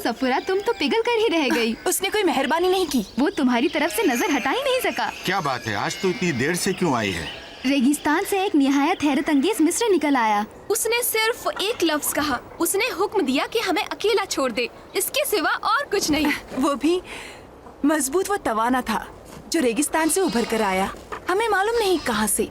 सफूरा, तुम तो पिघल कर ही रह गई। उसने कोई मेहरबानी नहीं की। वो तुम्हारी तरफ से नजर हटा ही नहीं सका। क्या बात है, आज तो इतनी देर से क्यों आई है? रेगिस्तान से एक निहायत हैरत अंगेज मिस्र निकल आया। उसने सिर्फ एक लफ्ज कहा। उसने हुक्म दिया कि हमें अकेला छोड़ दे, इसके सिवा और कुछ नहीं। वो भी मजबूत व तवाना था जो रेगिस्तान से उभर कर आया, हमें मालूम नहीं कहां से।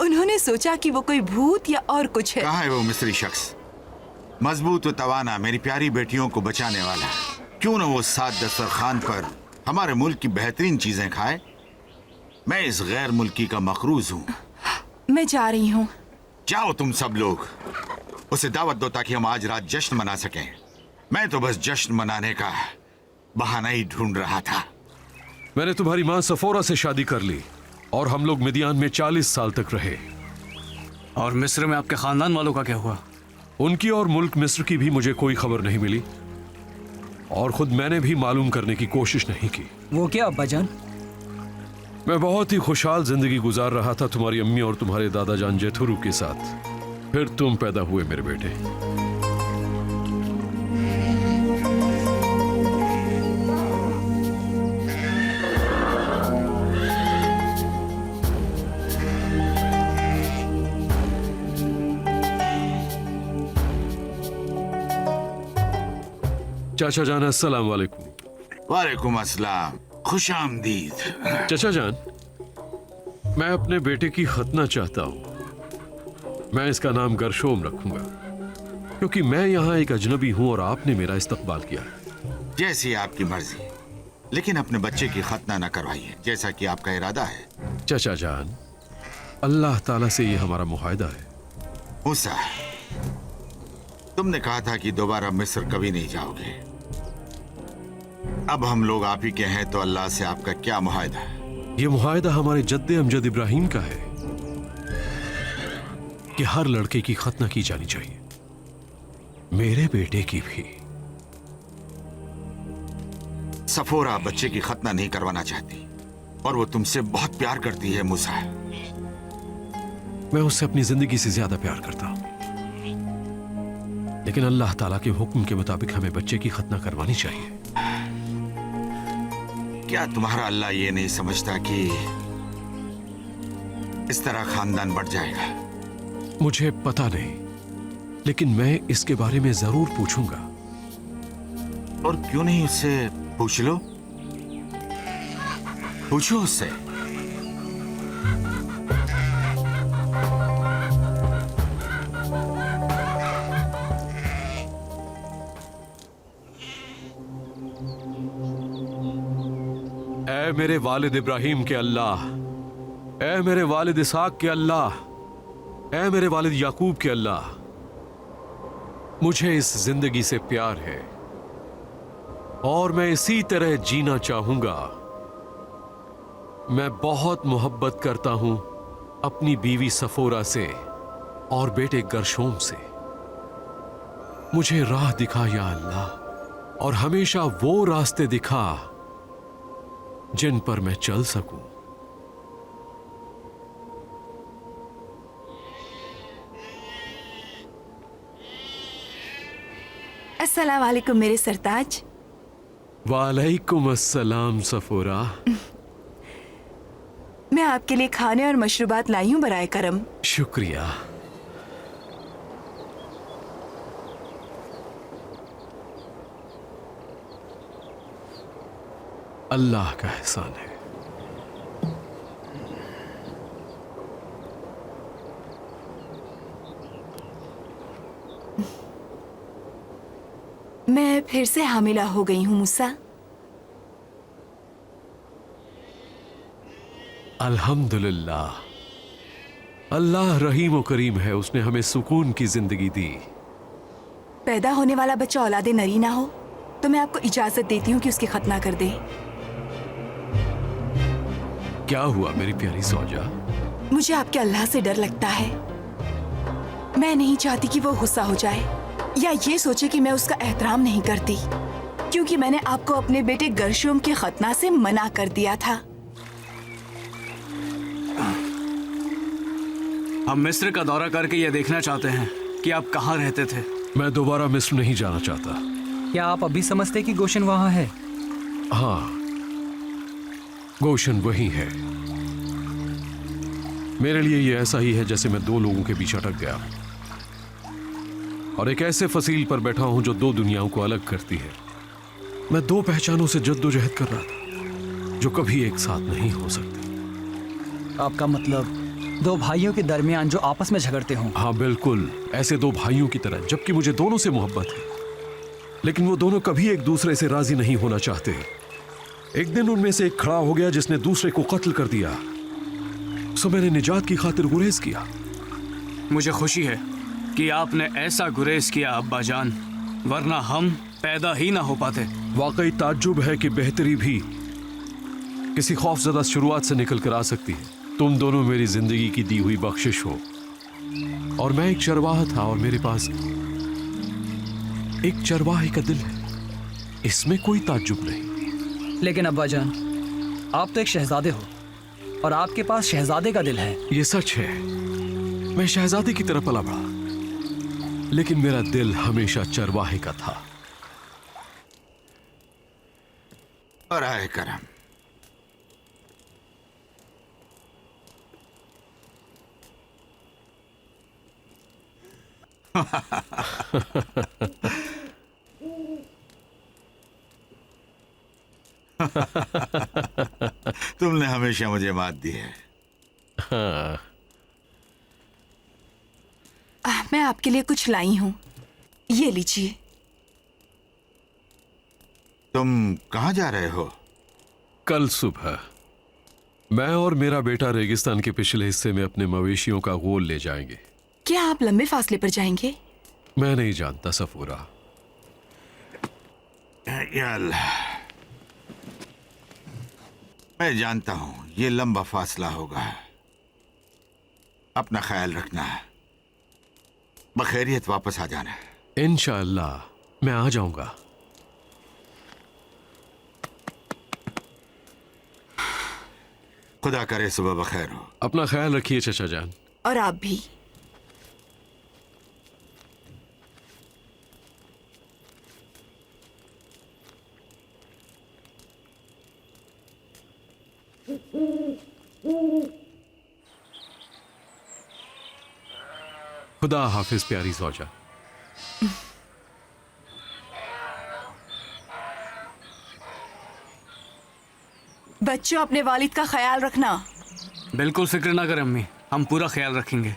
उन्होंने सोचा कि वो कोई भूत या और कुछ है। कहाँ है वो मिस्री शख्स? मजबूत व तवाना मेरी प्यारी बेटियों को बचाने वाला। क्यों न वो सात दस्तरखान पर हमारे मुल्क की बेहतरीन चीजें खाए। मैं इस गैर मुल्की का मखरूज हूँ। मैं जा रही हूँ। जाओ तुम सब लोग, उसे दावत दो ताकि हम आज रात जश्न मना सकें। मैं तो बस जश्न मनाने का बहाना ही ढूंढ रहा था। मैंने तुम्हारी माँ सफोरा से शादी कर ली और हम लोग मिदियान में 40 साल तक रहे। और मिस्र में आपके खानदान वालों का क्या हुआ? उनकी और मुल्क मिस्र की भी मुझे कोई खबर नहीं मिली और खुद मैंने भी मालूम करने की कोशिश नहीं की। वो क्या अब्बा जान? मैं बहुत ही खुशहाल जिंदगी गुजार रहा था तुम्हारी अम्मी और तुम्हारे दादा जान जेथुरु के साथ। फिर तुम पैदा हुए मेरे बेटे। चाचा जान, अस्सलाम वालेकुम। वालेकुम अस्सलाम, खुश आमदीद। चाचा जान, मैं अपने बेटे की खतना चाहता हूँ। मैं इसका नाम गरशोम रखूंगा क्योंकि मैं यहाँ एक अजनबी हूँ और आपने मेरा इस्तकबाल किया। जैसी आपकी मर्जी, लेकिन अपने बच्चे की खतना न करवाइए जैसा कि आपका इरादा है। चाचा जान, अल्लाह ताला से ये हमारा मुआहदा है। मूसा, तुमने कहा था कि दोबारा मिस्र कभी नहीं जाओगे। अब हम लोग आप ही के हैं तो अल्लाह से आपका क्या मुआहदा है? ये मुआहदा हमारे जद्दे अमजद इब्राहिम का है कि हर लड़के की खतना की जानी चाहिए, मेरे बेटे की भी। सफोरा बच्चे की खतना नहीं करवाना चाहती और वो तुमसे बहुत प्यार करती है मूसा। मैं उससे अपनी जिंदगी से ज्यादा प्यार करता हूं, लेकिन अल्लाह ताला के हुक्म के मुताबिक हमें बच्चे की खतना करवानी चाहिए। क्या तुम्हारा अल्लाह ये नहीं समझता कि इस तरह खानदान बढ़ जाएगा? मुझे पता नहीं, लेकिन मैं इसके बारे में जरूर पूछूंगा। और क्यों नहीं उससे पूछ लो? पूछो उससे। ऐ मेरे वालिद इब्राहिम के अल्लाह, ऐ मेरे वालिद इसाक के अल्लाह, ऐ मेरे वालिद याकूब के अल्लाह, मुझे इस जिंदगी से प्यार है और मैं इसी तरह जीना चाहूंगा। मैं बहुत मोहब्बत करता हूं अपनी बीवी सफोरा से और बेटे गरशोम से। मुझे राह दिखा या अल्लाह, और हमेशा वो रास्ते दिखा जिन पर मैं चल सकूं। अस्सलाम वालेकुम मेरे सरताज। वालेकुम अस्सलाम सफोरा। मैं आपके लिए खाने और मशरूबात लाई हूँ बराए करम। शुक्रिया। अल्लाह का एहसान है। मैं फिर से हामिला हो गई हूँ मूसा। अल्हम्दुलिल्लाह, अल्लाह रहीम व करीम है, उसने हमें सुकून की जिंदगी दी। पैदा होने वाला बच्चा औलादे नरी ना हो तो मैं आपको इजाजत देती हूँ कि उसकी खतना कर दे। क्या हुआ मेरी प्यारी सौजा? मुझे आपके अल्लाह से डर लगता है। मैं नहीं चाहती कि वो गुस्सा हो जाए या ये सोचे कि मैं उसका एहतराम नहीं करती, क्योंकि मैंने आपको अपने बेटे गरशोम की खतना से मना कर दिया था। हम मिस्र का दौरा करके ये देखना चाहते हैं कि आप कहाँ रहते थे। मैं दोबारा मिस्र नहीं जाना चाहता। क्या आप अभी समझते कि गोशन वहां है? हाँ, गोशन वही है। मेरे लिए ये ऐसा ही है जैसे मैं दो लोगों के बीच अटक गया और एक ऐसे फसील पर बैठा हूं जो दो दुनियाओं को अलग करती है। मैं दो पहचानों से जद्दोजहद कर रहा था जो कभी एक साथ नहीं हो सकती। आपका मतलब दो भाइयों के दरमियान जो आपस में झगड़ते हों? हाँ बिल्कुल, ऐसे दो भाइयों की तरह, जबकि मुझे दोनों से मोहब्बत है, लेकिन वो दोनों कभी एक दूसरे से राजी नहीं होना चाहते। एक दिन उनमें से एक खड़ा हो गया जिसने दूसरे को कत्ल कर दिया, सो मैंने निजात की खातिर गुरेज किया। मुझे खुशी है कि आपने ऐसा गुरेज किया अब्बा जान, वरना हम पैदा ही ना हो पाते। वाकई ताज्जुब है कि बेहतरी भी किसी खौफजदा शुरुआत से निकल कर आ सकती है। तुम दोनों मेरी जिंदगी की दी हुई बख्शिश हो, और मैं एक चरवाहा था और मेरे पास एक चरवाहे का दिल है, इसमें कोई ताज्जुब नहीं। लेकिन अब्बा जान, आप तो एक शहजादे हो और आपके पास शहजादे का दिल है। ये सच है, मैं शहजादे की तरह पला बड़ा, लेकिन मेरा दिल हमेशा चरवाहे का था। और आए करम, तुमने हमेशा मुझे मात दी है। मैं आपके लिए कुछ लाई हूं, ये लीजिए। तुम कहाँ जा रहे हो? कल सुबह मैं और मेरा बेटा रेगिस्तान के पिछले हिस्से में अपने मवेशियों का गोल ले जाएंगे। क्या आप लंबे फासले पर जाएंगे? मैं नहीं जानता सफूरा। या अल्लाह, मैं जानता हूं ये लंबा फासला होगा। अपना ख्याल रखना, बखैरियत वापस आ जाना। इंशाअल्लाह मैं आ जाऊंगा। खुदा करे सुबह बखैर हो। अपना ख्याल रखिए चचा जान। और आप भी। खुदा हाफिज प्यारी ज़ौजा। बच्चों, अपने वालिद का ख्याल रखना। बिल्कुल फिक्र ना करें अम्मी, हम पूरा ख्याल रखेंगे।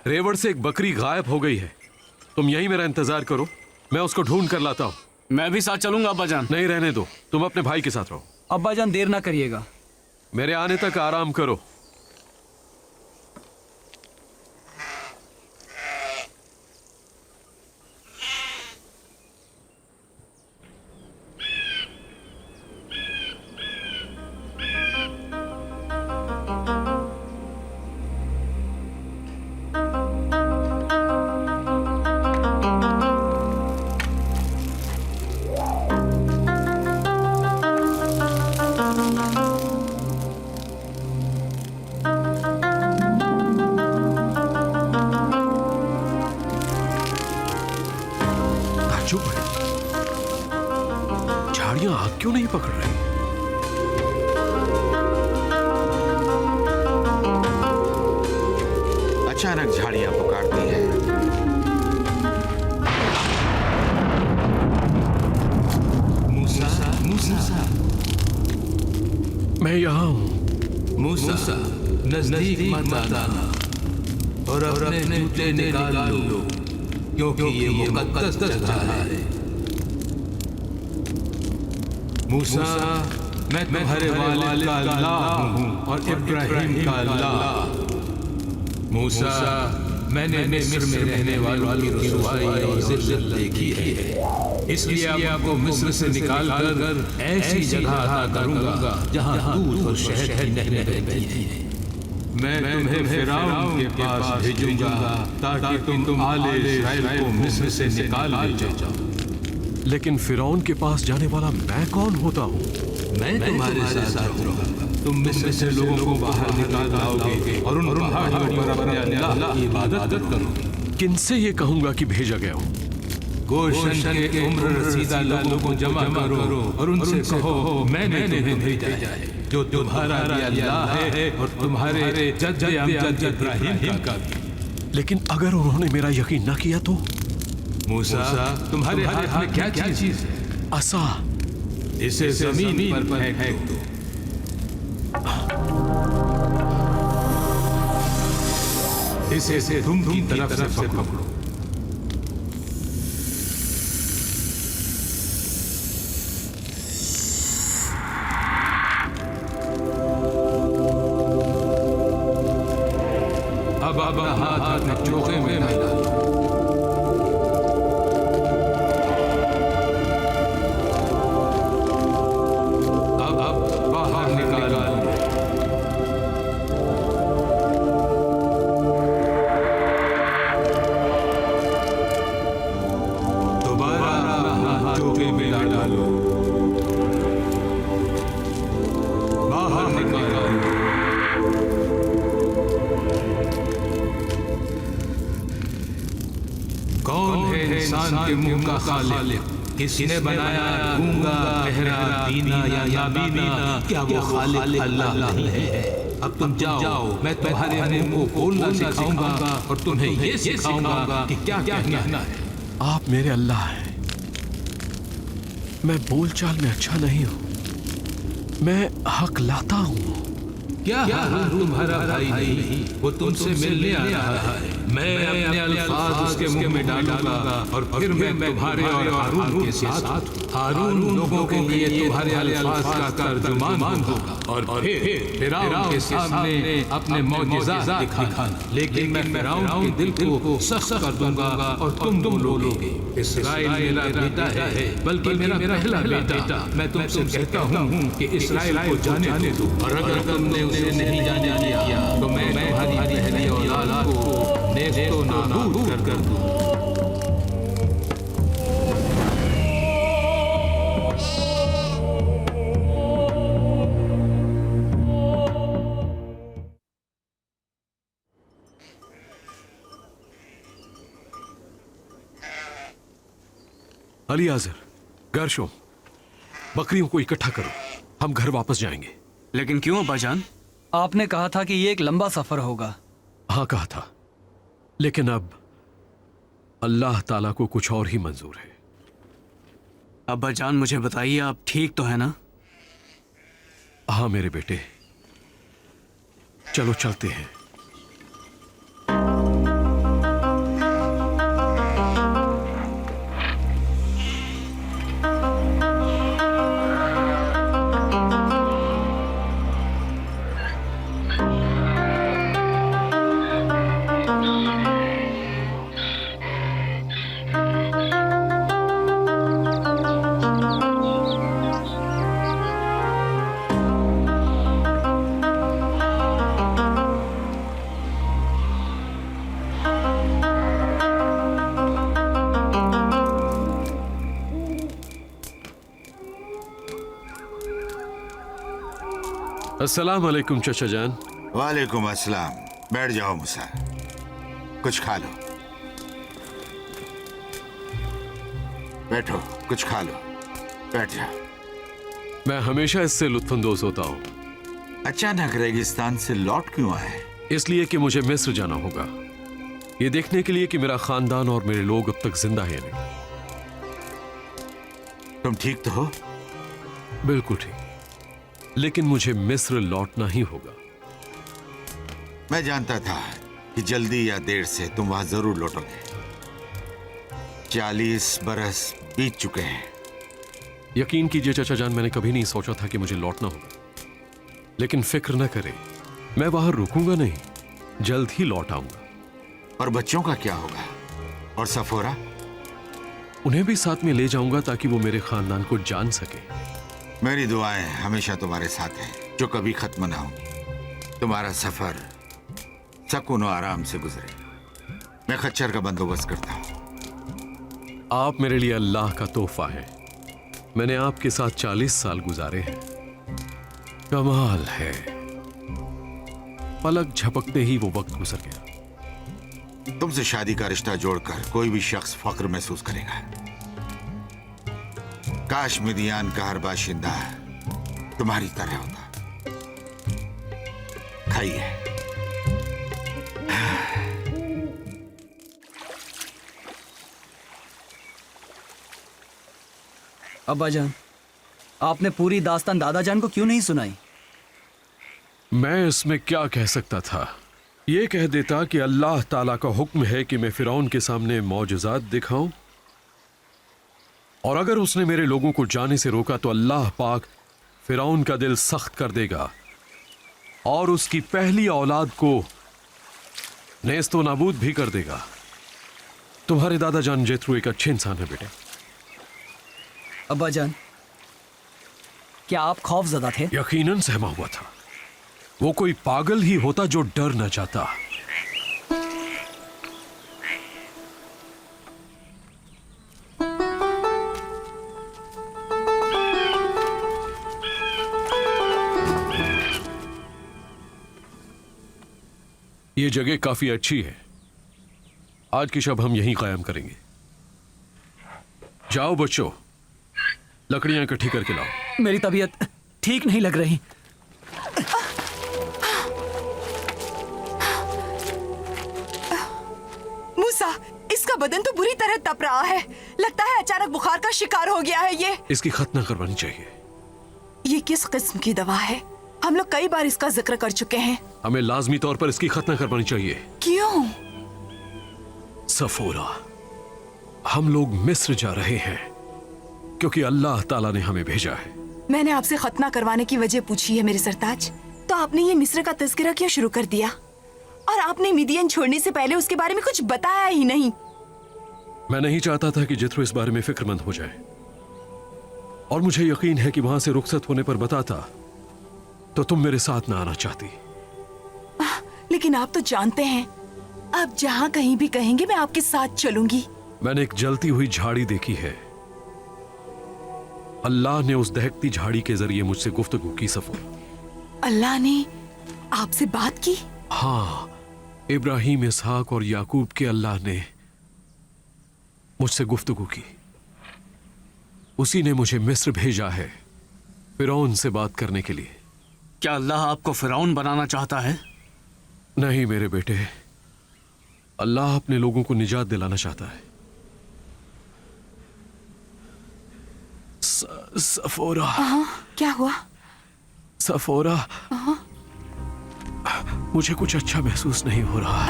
रेवड़ से एक बकरी गायब हो गई है। तुम यहीं मेरा इंतजार करो, मैं उसको ढूंढ कर लाता हूँ। मैं भी साथ चलूंगा अब्बा जान। नहीं, रहने दो, तुम अपने भाई के साथ रहो। अब्बा जान देर ना करिएगा। मेरे आने तक आराम करो। चुप है, झाड़ियां आग क्यों नहीं पकड़ रही? अचानक झाड़ियां पुकारती है। मैं यहाँ हूँ। मूसा, नजदीक मत आना और अपने जूते निकाल लो, क्योंकि ये मुकद्दस जगह है। मूसा, मैं तुम्हारे वालिद का अल्लाह हूँ और इब्राहिम का अल्लाह। मूसा, मैंने मिस्र में रहने वालों की रुसवाई और जिल्लत देखी है, इसलिए आपको मिस्र से निकाल कर ऐसी जगह अता करूंगा जहाँ दूध और शहद की नहरें बहती हैं। मैं तुम्हें फिरौन के पास भेजूंगा ताकि तुम आले इस्राएल को मिस्र से निकाल ले जाओ। लेकिन फिरौन के पास जाने वाला मैं कौन होता हूँ? मैं तुम्हारे साथ रहूंगा। तुम मिस्र से लोगों को बाहर निकाल लाओगे और उन पहाड़ियों पर अपने अल्लाह की इबादत करोगे। किनसे ये कहूंगा कि भेजा गया हूँ? गोशन के उम्र रसीदा लोगों को जमा करो और उनसे कहो मैंने तुम्हें भेजा है, जो तुम्हारा अल्लाह है और तुम्हारे जद्द अमजद इब्राहिम का भी। लेकिन अगर उन्होंने मेरा यकीन न किया तो? मूसा, तुम्हारे हाथ में क्या चीज है? असा। इसे जमीन पर फेंक दो। इसे तुम की तरफ से पकड़ो। अब हाथ अपने चोखे में डालो। अब बाहर निकालो। दोबारा हाथ चोखे में डालो। बाहर निकालो। कौन है इंसान के मुंह का खालिक? किसने बनाया गूंगा, बहरा, बीना या नाबीना? क्या वो खालिक अल्लाह नहीं है? अब तुम जाओ, मैं तुम्हारे मुंह को खोलना सिखाऊंगा और तुम्हें ये सिखाऊंगा कि क्या कहना है। आप मेरे अल्लाह हैं। मैं बोलचाल में अच्छा नहीं हूँ, मैं हक लाता हूँ। क्या हारून तुम्हारा भाई नहीं? वो तुमसे मिलने आ रहा है। मैं अपने अल्फाज उसके मुंह में डालूंगा और फिर मैं तुम्हारे और हारून के साथ हारून लोगों के लिए तुम्हारे अल्फाज का तर्जुमान होगा और फिर फिरौन के सामने अपने मौजिज़ात दिखाना। लेकिन मैं फिरौन के दिल को सख्त कर दूंगा और तुम बोलोगे इस्राएल मेरा बेटा है, बल्कि मेरा पहला बेटा। मैं तुमसे कहता हूँ कि इस्राएल को जाने दो, और अगर तुमने उसे नहीं जाने दिया तो मैं तुम्हारी पहली औलाद को नेस्तो नाबूद कर दूं। अलीआज़र, गर्शोम, बकरियों को इकट्ठा करो, हम घर वापस जाएंगे। लेकिन क्यों अब्बाजान? आपने कहा था कि ये एक लंबा सफर होगा। हाँ कहा था, लेकिन अब अल्लाह ताला को कुछ और ही मंजूर है। अब्बाजान मुझे बताइए, आप ठीक तो है ना? हाँ मेरे बेटे, चलो चलते हैं। अस्सलाम वालेकुम चाचा जान। वालेकुम अस्सलाम। बैठ जाओ मूसा, कुछ खा लो। बैठो, कुछ खा लो, बैठ जाओ। मैं हमेशा इससे लुत्फानंदोज होता हूँ। अचानक रेगिस्तान से लौट क्यों आए? इसलिए कि मुझे मिस्र जाना होगा, ये देखने के लिए कि मेरा खानदान और मेरे लोग अब तक जिंदा हैं नहीं। तुम ठीक तो हो? बिल्कुल ठीक। लेकिन मुझे मिस्र लौटना ही होगा। मैं जानता था कि जल्दी या देर से तुम वहां जरूर लौटोगे। 40 बरस बीत चुके हैं। यकीन कीजिए चाचा जान, मैंने कभी नहीं सोचा था कि मुझे लौटना होगा। लेकिन फिक्र न करें, मैं वहां रुकूंगा नहीं, जल्द ही लौट आऊंगा। और बच्चों का क्या होगा? और सफोरा? उन्हें भी साथ में ले जाऊंगा ताकि वो मेरे खानदान को जान सके। मेरी दुआएं हमेशा तुम्हारे साथ हैं, जो कभी खत्म ना हो। तुम्हारा सफर सुकून और आराम से गुजरे। मैं खच्चर का बंदोबस्त करता हूं। आप मेरे लिए अल्लाह का तोहफा है। मैंने आपके साथ 40 साल गुजारे हैं। कमाल है, पलक झपकते ही वो वक्त गुजर गया। तुमसे शादी का रिश्ता जोड़कर कोई भी शख्स फख्र महसूस करेगा। काश मिदियान का हर बाशिंदा तुम्हारी तरह होता। खाइए। अब्बा जान, आपने पूरी दास्तान दादा जान को क्यों नहीं सुनाई? मैं इसमें क्या कह सकता था? ये कह देता कि अल्लाह ताला का हुक्म है कि मैं फिरौन के सामने मौजज़ात दिखाऊं, और अगर उसने मेरे लोगों को जाने से रोका तो अल्लाह पाक फिरौन का दिल सख्त कर देगा और उसकी पहली औलाद को नेस्तो नाबूद भी कर देगा। तुम्हारे दादा जान जेथरू एक अच्छे इंसान है बेटे। अब्बा जान, क्या आप खौफजदा थे? यकीनन सहमा हुआ था। वो कोई पागल ही होता जो डर न जाता। ये जगह काफी अच्छी है। आज की शब हम यहीं कायम करेंगे। जाओ बच्चों, लकड़ियां इकट्ठी करके लाओ। मेरी तबीयत ठीक नहीं लग रही। मूसा, इसका बदन तो बुरी तरह तप रहा है। लगता है अचानक बुखार का शिकार हो गया है ये। इसकी खतना करवानी चाहिए। ये किस किस्म की दवा है? हम लोग कई बार इसका जिक्र कर चुके हैं। हमें लाजमी तौर पर इसकी खतना करवानी चाहिए। क्यों? सफोरा, हम लोग मिस्र जा रहे हैं क्योंकि अल्लाह ताला ने हमें भेजा है। मैंने आपसे खतना करवाने की वजह पूछी है मेरे सरताज, तो आपने ये मिस्र का तज़किरा क्यों शुरू कर दिया? और आपने मिदियन छोड़ने से पहले उसके बारे में कुछ बताया ही नहीं। मैं नहीं चाहता था कि जिथरो इस बारे में फिक्रमंद हो जाए, और मुझे यकीन है कि वहां से रुखसत होने पर बताता तो तुम मेरे साथ ना आना चाहती। लेकिन आप तो जानते हैं, आप जहाँ कहीं भी कहेंगे मैं आपके साथ चलूंगी। मैंने एक जलती हुई झाड़ी देखी है। अल्लाह ने उस दहकती झाड़ी के जरिए मुझसे गुफ्तगू की। सफोरा, अल्लाह ने आपसे बात की? हाँ, इब्राहिम, इसहाक और याकूब के अल्लाह ने मुझसे गुफ्तगू की। उसी ने मुझे मिस्र भेजा है फिरौन से बात करने के लिए। क्या अल्लाह आपको फिरौन बनाना चाहता है? नहीं मेरे बेटे, अल्लाह अपने लोगों को निजात दिलाना चाहता है। सफोरा। क्या हुआ? सफोरा, मुझे कुछ अच्छा महसूस नहीं हो रहा।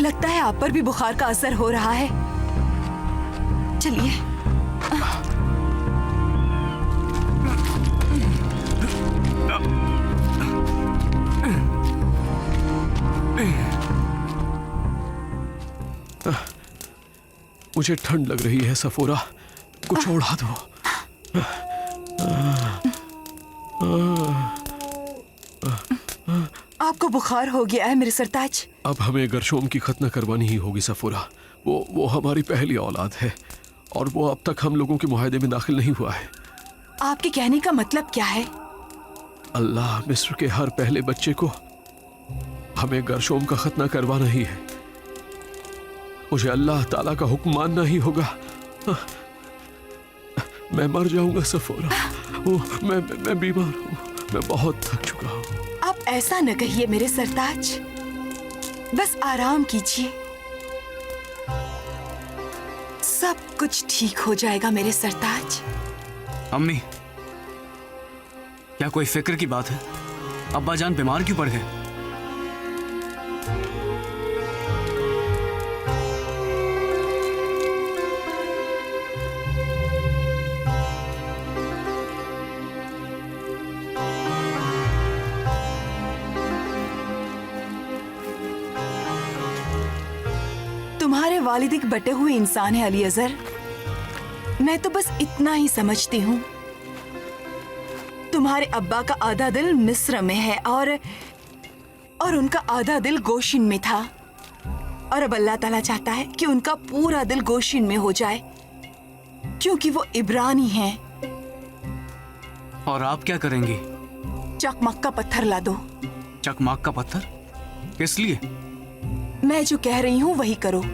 लगता है आप पर भी बुखार का असर हो रहा है। चलिए। मुझे ठंड लग रही है सफोरा, कुछ ओढ़ा दो। आपको बुखार हो गया है मेरे सरताज। अब हमें गर्शोम की खतना करवानी ही होगी सफोरा। वो हमारी पहली औलाद है और वो अब तक हम लोगों के मुआहदे में दाखिल नहीं हुआ है। आपके कहने का मतलब क्या है? अल्लाह मिस्र के हर पहले बच्चे को हमें गर्शोम का खतना करवाना ही है। मुझे अल्लाह ताला का हुक्म मानना ही होगा। मैं मर जाऊंगा सफोरा। मैं बीमार हूँ, मैं बहुत थक चुका हूँ। आप ऐसा न कहिए मेरे सरताज, बस आराम कीजिए, सब कुछ ठीक हो जाएगा मेरे सरताज। अम्मी, क्या कोई फिक्र की बात है? अब्बा जान बीमार क्यों पड़ गए? तुम्हारे वालिद एक बटे हुए इंसान है अली अजहर। मैं तो बस इतना ही समझती हूँ। तुम्हारे अब्बा का आधा दिल मिस्र में है और उनका आधा दिल गोशिन में था, और अब अल्लाह ताला चाहता है कि उनका पूरा दिल गोशिन में हो जाए, क्योंकि वो इब्रानी हैं। और आप क्या करेंगी? चकमक का पत्थर ला दो। चकमाक का पत्थर? किस लिए? मैं जो कह रही हूँ वही करो।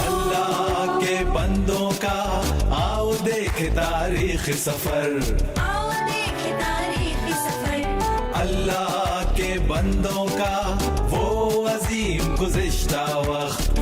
अल्लाह के बंदों का आओ देखे तारीख सफर, आओ देखे तारीख सफर। अल्लाह के बंदों का वो अजीम गुज़िश्ता वक्त,